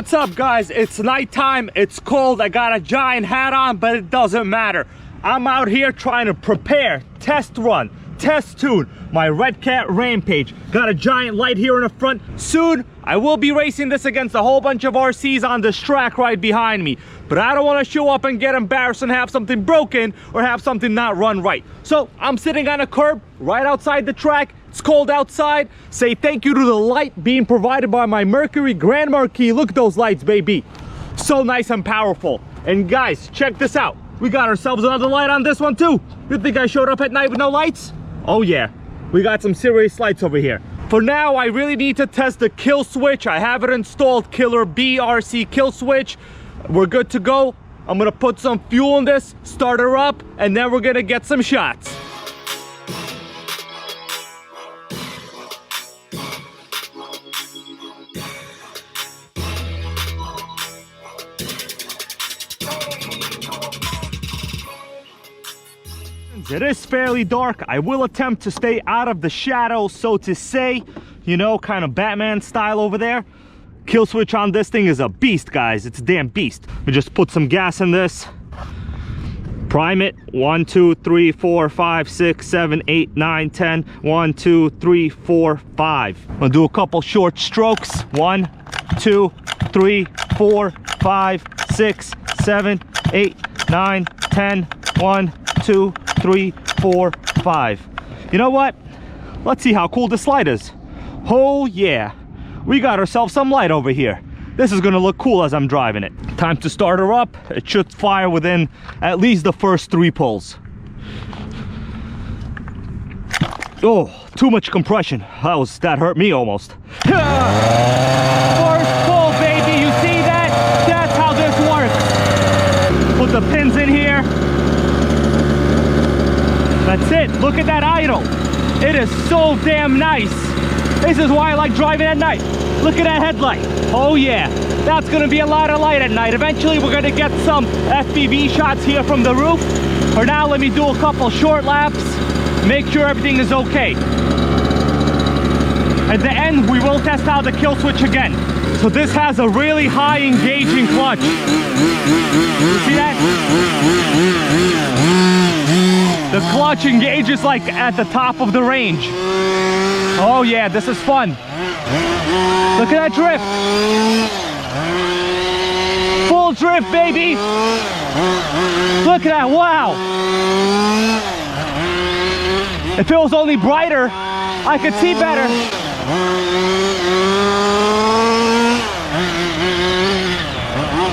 What's up, guys? It's nighttime, it's cold, I got a giant hat on, but it doesn't matter. I'm out here trying to prepare, test run, test tune my Redcat Rampage. Got a giant light here in the front. Soon, I will be racing this against a whole bunch of RCs on this track right behind me. But I don't want to show up and get embarrassed and have something broken or have something not run right. So I'm sitting on a curb right outside the track. It's cold outside. Say thank you to the light being provided by my Mercury Grand Marquis. Look at those lights, baby. So nice and powerful. And guys, check this out. We got ourselves another light on this one too. You think I showed up at night with no lights? Oh yeah, we got some serious lights over here. For now, I really need to test the kill switch. I have it installed, Killer B RC kill switch. We're good to go. I'm gonna put some fuel in this, start her up, and then we're gonna get some shots. It is fairly dark. I will attempt to stay out of the shadows, so to say, you know, kind of Batman style over there. Kill switch on this thing is a beast, guys. It's a damn beast. We just put some gas in this, prime it. 1 2 3 4 5 6 7 8 9 10. 1 2 3 4 5. I'll do a couple short strokes. 1 2 3 4 5 6 7 8 9 10. 1 2 3 4 5. You know what? Let's see how cool this light is. Oh yeah, we got ourselves some light over here. This is gonna look cool as I'm driving it. Time to start her up. It should fire within at least the first 3 pulls. Oh, too much compression. That hurt me almost. First pull, baby. You see that? That's how this works. Put the pins in here. That's it. Look at that idle. It is so damn nice. This is why I like driving at night. Look at that headlight. Oh yeah, that's gonna be a lot of light at night. Eventually we're gonna get some FPV shots here from the roof. For now, let me do a couple short laps, make sure everything is okay. At the end, we will test out the kill switch again. So this has a really high engaging clutch. You see that? The clutch engages like at the top of the range. Oh yeah, this is fun. Look at that drift. Full drift, baby. Look at that, wow. If it was only brighter, I could see better.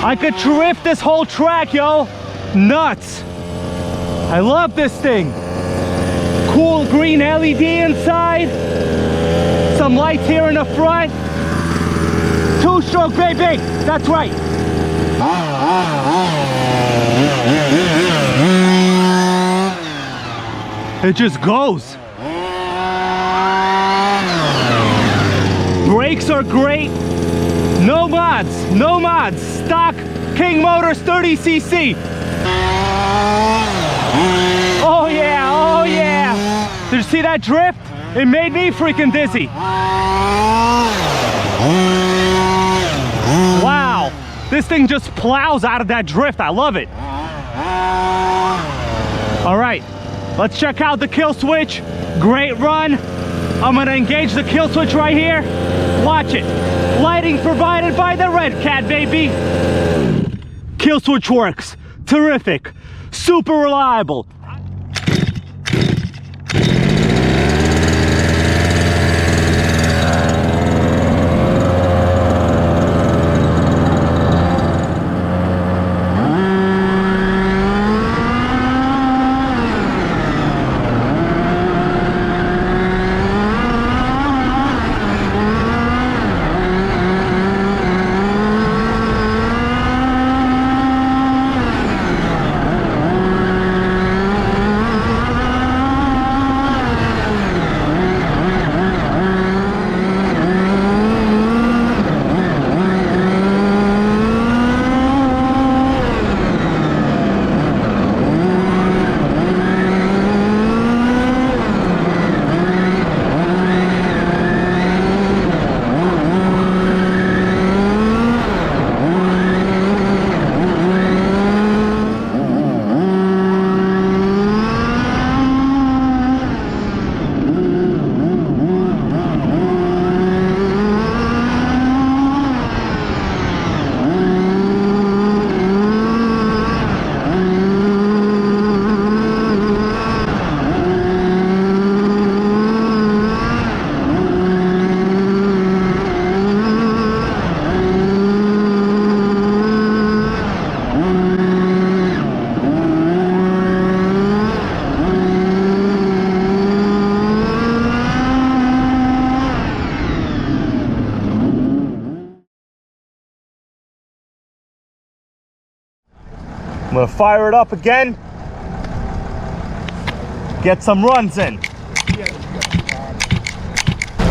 I could drift this whole track, yo. Nuts. I love this thing. Cool green LED inside. Some lights here in the front. 2-stroke, baby. That's right. It just goes. Brakes are great. No mods, no mods. Stock King Motors 30cc. Oh yeah, oh yeah. Did you see that drift? It made me freaking dizzy. Wow, this thing just plows out of that drift. I love it. All right, let's check out the kill switch. Great run. I'm gonna engage the kill switch right here. Watch it. Lighting provided by the Redcat, baby. Kill switch works. Terrific. Super reliable. I'm gonna fire it up again. Get some runs in.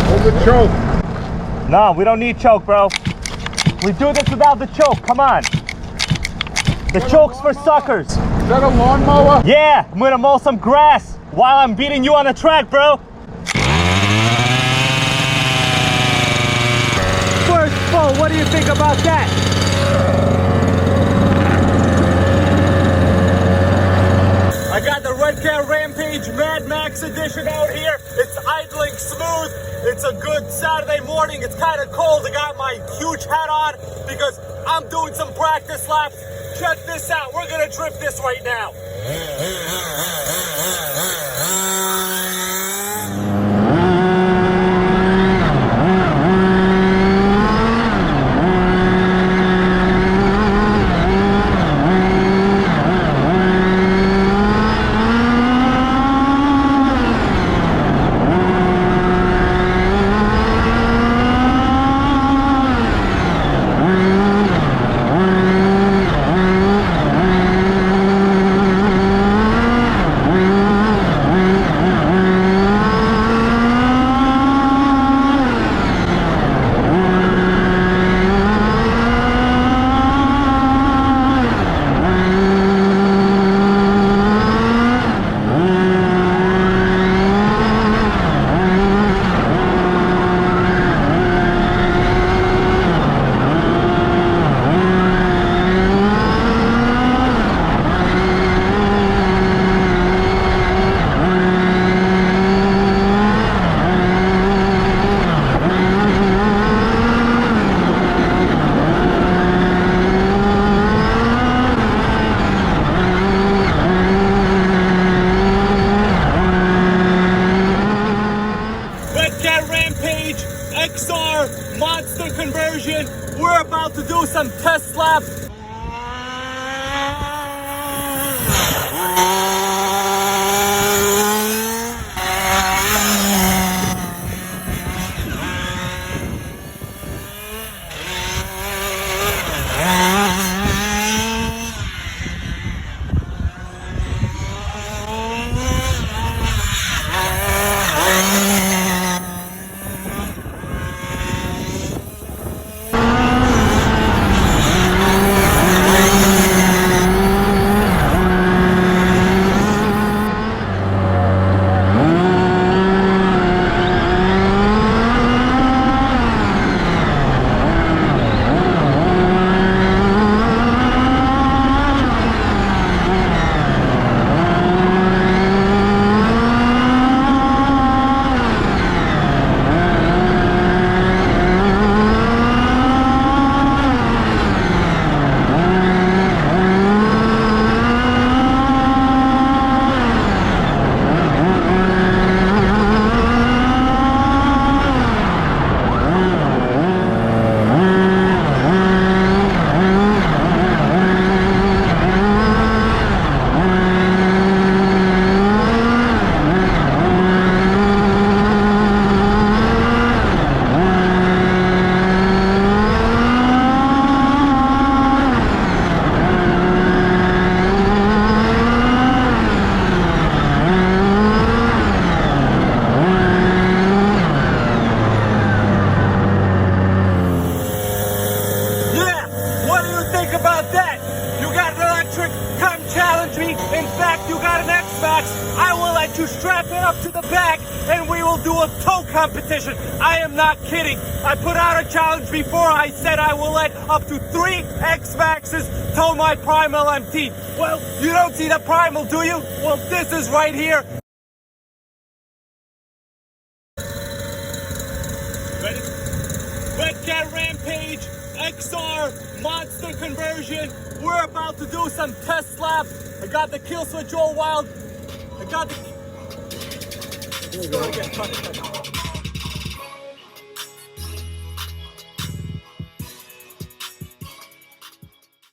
Hold the choke. No, we don't need choke, bro. We do this without the choke, come on. The choke's for suckers. Is that a lawnmower? Yeah, I'm gonna mow some grass while I'm beating you on the track, bro. First full, what do you think about that? I got the Redcat Rampage Mad Max edition out here. It's idling smooth. It's a good Saturday morning. It's kind of cold. I got my huge hat on because I'm doing some practice laps. Check this out. We're gonna drift this right now. Monster conversion. We're about to do some test laps. In fact, you got an X-Maxx. I will let you strap it up to the back and we will do a tow competition. I am not kidding. I put out a challenge before. I said I will let up to 3 X-Maxxes tow my Primal MT. Well, you don't see the Primal, do you? Well, this is right here. Ready? Redcat Rampage XR Monster conversion. We're about to do some test laps. I got the kill switch all wild. I got the...